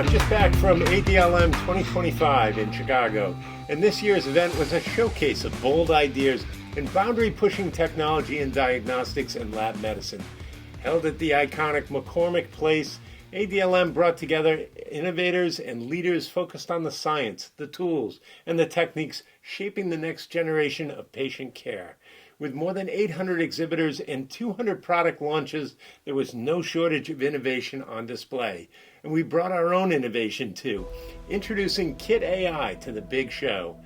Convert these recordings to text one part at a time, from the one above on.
I'm just back from ADLM 2025 in Chicago, and this year's event was a showcase of bold ideas in boundary-pushing technology in diagnostics and lab medicine. Held at the iconic McCormick Place, ADLM brought together innovators and leaders focused on the science, the tools, and the techniques shaping the next generation of patient care. With more than 800 exhibitors and 200 product launches, there was no shortage of innovation on display. And we brought our own innovation too, introducing Kit AI to the big show.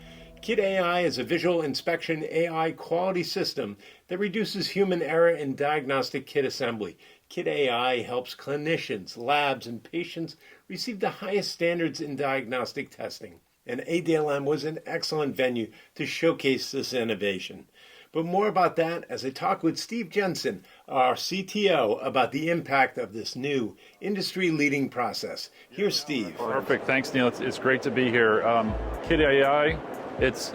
Kit AI is a visual inspection AI quality system that reduces human error in diagnostic kit assembly. Kit AI helps clinicians, labs, and patients receive the highest standards in diagnostic testing. And ADLM was an excellent venue to showcase this innovation. But more about that as I talk with Steve Jensen, our CTO, about the impact of this new industry-leading process. Here's Steve. Perfect. Thanks, Neil. It's great to be here. Kit AI, it's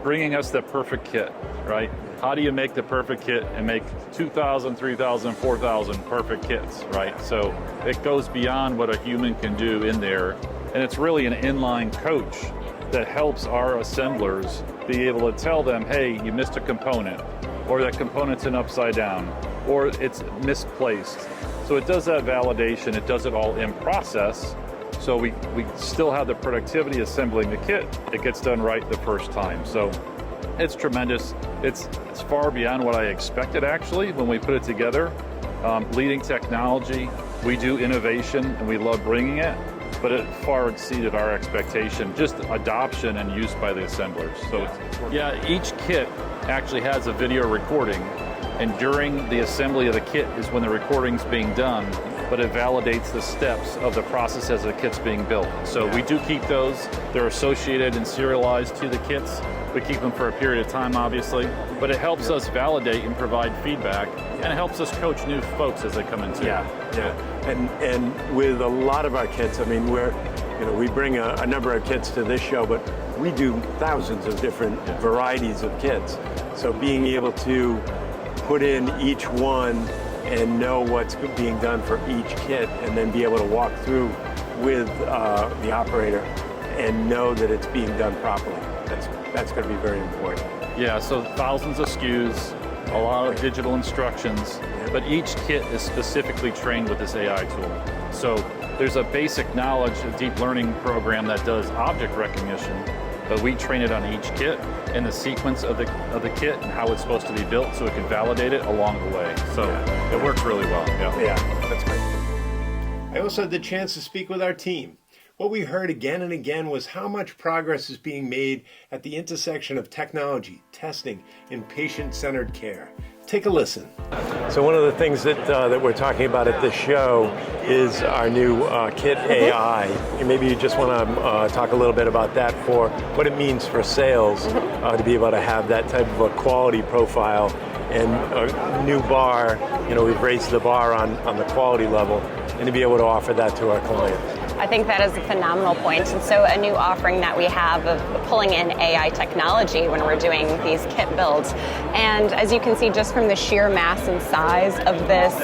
bringing us the perfect kit, right? How do you make the perfect kit and make 2,000, 3,000, 4,000 perfect kits, right? So it goes beyond what a human can do in there. And it's really an inline coach that helps our assemblers be able to tell them, hey, you missed a component, or that component's an upside down, or it's misplaced. So it does that validation, it does it all in process, so we still have the productivity assembling the kit. It gets done right the first time. So it's tremendous. It's far beyond what I expected, actually, when we put it together. Leading technology, we do innovation, and we love bringing it, but it far exceeded our expectation, just adoption and use by the assemblers. So yeah, each kit actually has a video recording, and during the assembly of the kit is when the recording's being done, but it validates the steps of the process as the kit's being built. So we do keep those. They're associated and serialized to the kits. We keep them for a period of time, obviously, but it helps us validate and provide feedback, and it helps us coach new folks as they come into it. And with a lot of our kits, I mean, we bring a number of kits to this show, but we do thousands of different varieties of kits. So being able to put in each one and know what's being done for each kit, and then be able to walk through with the operator and know that it's being done properly. That's going to be very important. Yeah, so thousands of SKUs, a lot of digital instructions, but each kit is specifically trained with this AI tool. So there's a basic knowledge, a deep learning program that does object recognition, but we train it on each kit and the sequence of the kit and how it's supposed to be built so it can validate it along the way. So it works really well. Yeah, that's great. I also had the chance to speak with our team. What we heard again and again was how much progress is being made at the intersection of technology, testing, and patient-centered care. Take a listen. So one of the things that we're talking about at this show is our new Kit AI. And maybe you just want to talk a little bit about that for what it means for sales to be able to have that type of a quality profile and a new bar. We've raised the bar on the quality level, and to be able to offer that to our clients. I think that is a phenomenal point. And so a new offering that we have of pulling in AI technology when we're doing these kit builds. And as you can see, just from the sheer mass and size of this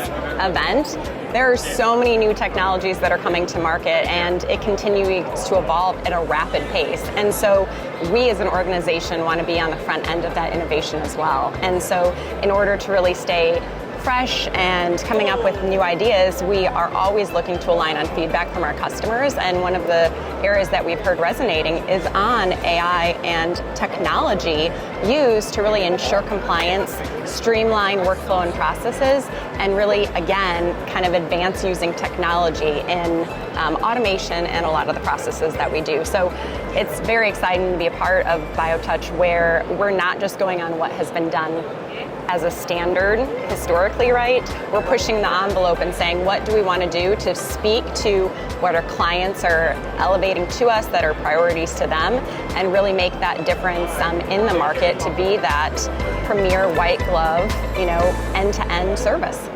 event, there are so many new technologies that are coming to market, and it continues to evolve at a rapid pace. And so we as an organization want to be on the front end of that innovation as well. And so in order to really stay fresh and coming up with new ideas, we are always looking to align on feedback from our customers. And one of the areas that we've heard resonating is on AI and technology used to really ensure compliance, streamline workflow and processes, and really, again, kind of advance using technology in automation and a lot of the processes that we do. So it's very exciting to be a part of BioTouch, where we're not just going on what has been done as a standard historically, right? We're pushing the envelope and saying, what do we want to do to speak to what our clients are elevating to us that are priorities to them, and really make that difference in the market to be that premier white glove, end-to-end service.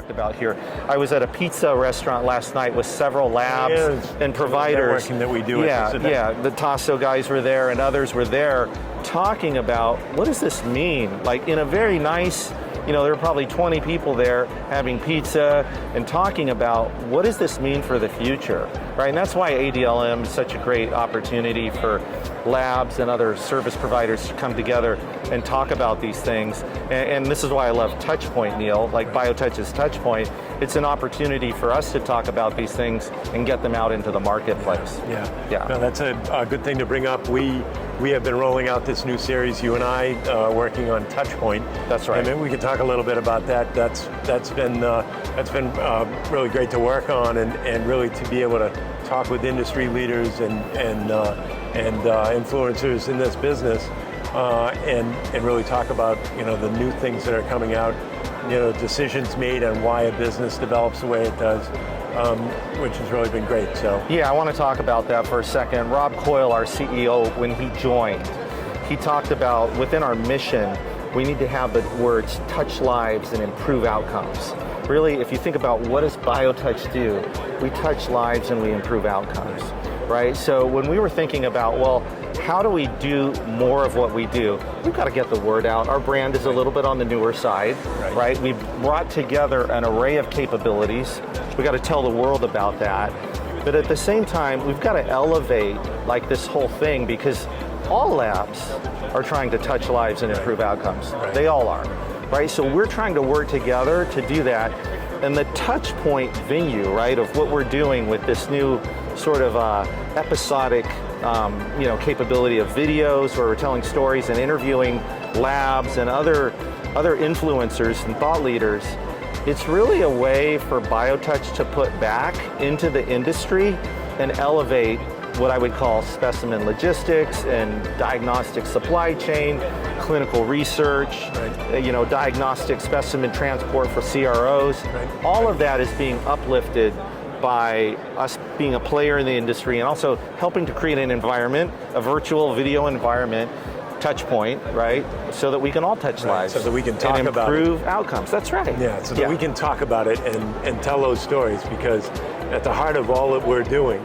About here. I was at a pizza restaurant last night with several labs and providers. Networking that we do. The Tasso guys were there and others were there, talking about what does this mean? Like in a very nice, there are probably 20 people there having pizza and talking about what does this mean for the future, right? And that's why ADLM is such a great opportunity for labs and other service providers to come together and talk about these things. And this is why I love Touchpoint, Neil, like BioTouch's Touchpoint. It's an opportunity for us to talk about these things and get them out into the marketplace. Yeah. No, that's a good thing to bring up. We have been rolling out this new series, you and I, working on Touchpoint. That's right. And maybe we could talk a little bit about that. That's been really great to work on, and really to be able to talk with industry leaders and influencers in this business, and really talk about the new things that are coming out, decisions made on why a business develops the way it does. Which has really been great. So yeah, I want to talk about that for a second. Rob Coyle, our CEO, when he joined, he talked about within our mission, we need to have the words touch lives and improve outcomes. Really, if you think about what does BioTouch do, we touch lives and we improve outcomes, right? So when we were thinking about, well, how do we do more of what we do? We've got to get the word out. Our brand is a little bit on the newer side, right? We've brought together an array of capabilities. We've got to tell the world about that. But at the same time, we've got to elevate like this whole thing, because all labs are trying to touch lives and improve outcomes. They all are, right? So we're trying to work together to do that. And the Touchpoint venue, right, of what we're doing with this new sort of episodic capability of videos where we're telling stories and interviewing labs and other influencers and thought leaders, it's really a way for BioTouch to put back into the industry and elevate what I would call specimen logistics and diagnostic supply chain, clinical research, diagnostic specimen transport for CROs. All of that is being uplifted by us being a player in the industry and also helping to create an environment, a virtual video environment, Touchpoint, right? So that we can all touch lives. So that we can talk and about improve outcomes. That's right. Yeah, so that we can talk about it and tell those stories, because at the heart of all that we're doing,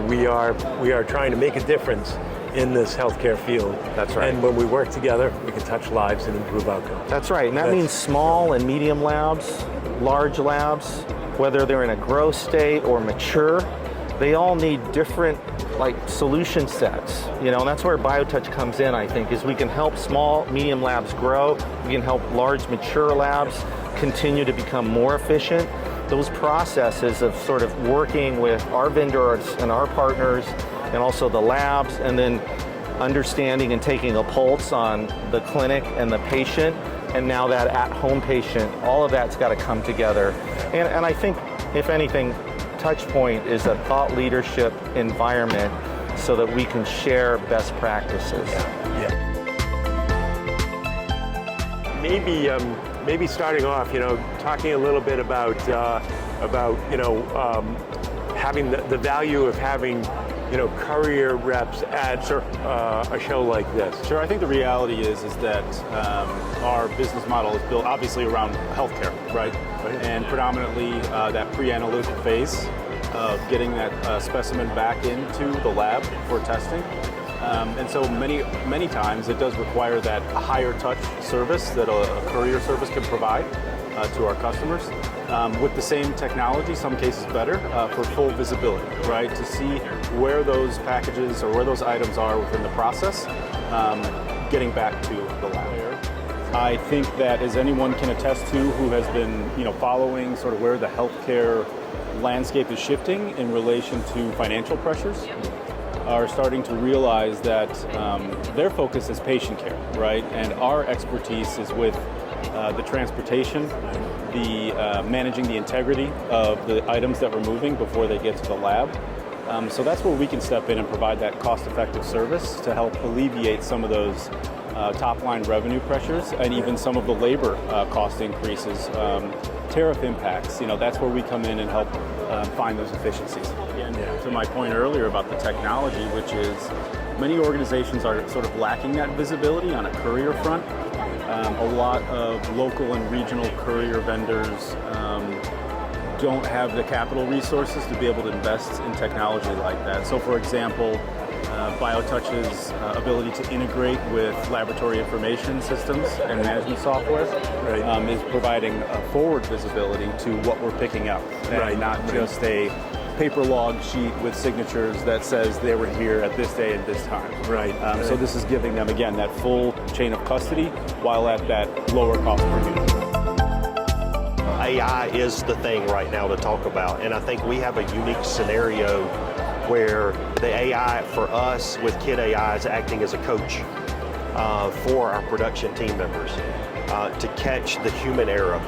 we are trying to make a difference in this healthcare field. That's right. And when we work together, we can touch lives and improve outcomes. That's right. And that means small and medium labs, large labs, whether they're in a growth state or mature, they all need different solution sets, and that's where BioTouch comes in, I think, is we can help small, medium labs grow, we can help large, mature labs continue to become more efficient. Those processes of sort of working with our vendors and our partners and also the labs, and then understanding and taking a pulse on the clinic and the patient, and now that at-home patient, all of that's got to come together. And I think, if anything, Touchpoint is a thought leadership environment so that we can share best practices. Maybe starting off, talking a little bit about having the value of having courier reps at a show like this. Sure, I think the reality is that our business model is built obviously around healthcare, right? And predominantly that pre-analytical phase of getting that specimen back into the lab for testing. And so many times it does require that higher touch service that a courier service can provide to our customers. With the same technology, some cases better, for full visibility, right? To see where those packages or where those items are within the process, getting back to the lab. I think that, as anyone can attest to who has been following sort of where the healthcare landscape is shifting in relation to financial pressures, are starting to realize that their focus is patient care, right? And our expertise is with the transportation, the managing the integrity of the items that we're moving before they get to the lab. So that's where we can step in and provide that cost-effective service to help alleviate some of those top-line revenue pressures and even some of the labor cost increases, tariff impacts. That's where we come in and help find those efficiencies. And to my point earlier about the technology, which is many organizations are sort of lacking that visibility on a courier front. A lot of local and regional courier vendors don't have the capital resources to be able to invest in technology like that. So for example, BioTouch's ability to integrate with laboratory information systems and management software is providing a forward visibility to what we're picking up, and not just a paper log sheet with signatures that says they were here at this day and this time. So this is giving them, again, that full chain of custody while at that lower cost per unit. AI is the thing right now to talk about, and I think we have a unique scenario where the AI for us with Kid AI is acting as a coach for our production team members to catch the human error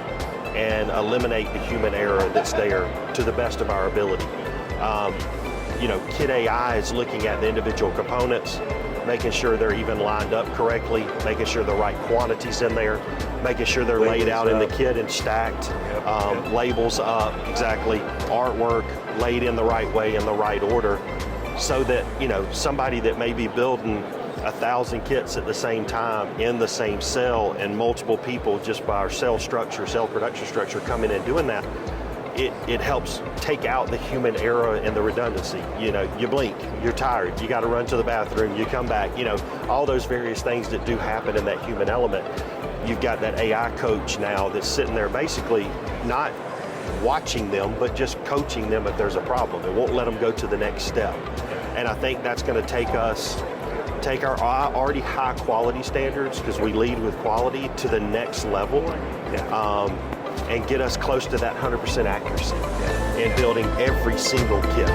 and eliminate the human error that's there to the best of our ability. Kid AI is looking at the individual components, making sure they're even lined up correctly, making sure the right quantities in there, making sure they're laid out in the kit and stacked, labels up, exactly, artwork laid in the right way, in the right order, so that, somebody that may be building 1,000 kits at the same time in the same cell, and multiple people just by our cell production structure coming in and doing that, it helps take out the human error and the redundancy. You blink, you're tired, you got to run to the bathroom, you come back, all those various things that do happen in that human element. You've got that AI coach now that's sitting there basically not watching them, but just coaching them if there's a problem. It won't let them go to the next step. And I think that's going to take our already high quality standards, because we lead with quality, to the next level. And get us close to that 100% accuracy in building every single kit.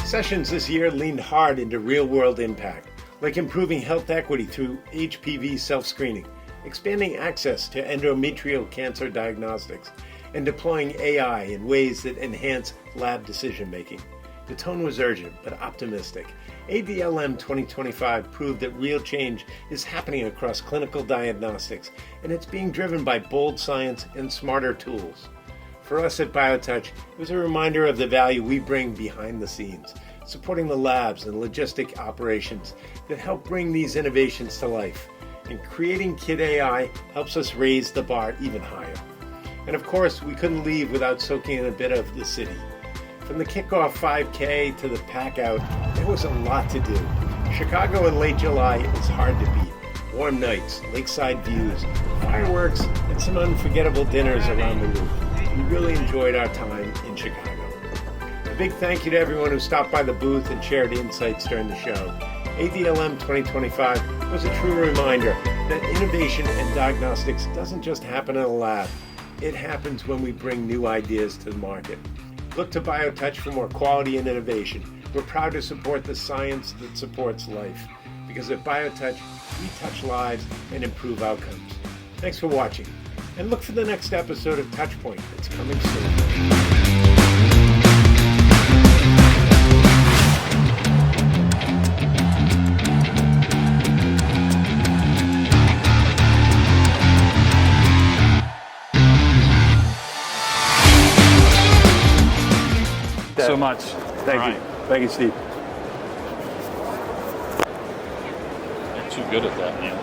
Sessions this year leaned hard into real-world impact, like improving health equity through HPV self-screening, expanding access to endometrial cancer diagnostics, and deploying AI in ways that enhance lab decision-making. The tone was urgent but optimistic. ADLM 2025 proved that real change is happening across clinical diagnostics, and it's being driven by bold science and smarter tools. For us at BioTouch, it was a reminder of the value we bring behind the scenes, supporting the labs and logistic operations that help bring these innovations to life. And creating Kid AI helps us raise the bar even higher. And of course, we couldn't leave without soaking in a bit of the city. From the kickoff 5K to the pack out, there was a lot to do. Chicago in late July is hard to beat. Warm nights, lakeside views, fireworks, and some unforgettable dinners around the loop. We really enjoyed our time in Chicago. A big thank you to everyone who stopped by the booth and shared insights during the show. ADLM 2025 was a true reminder that innovation and diagnostics doesn't just happen in a lab. It happens when we bring new ideas to the market. Look to BioTouch for more quality and innovation. We're proud to support the science that supports life, because at BioTouch, we touch lives and improve outcomes. Thanks for watching, and look for the next episode of Touchpoint. It's coming soon. So much. Thank you. Thank you, Steve. You're too good at that, man.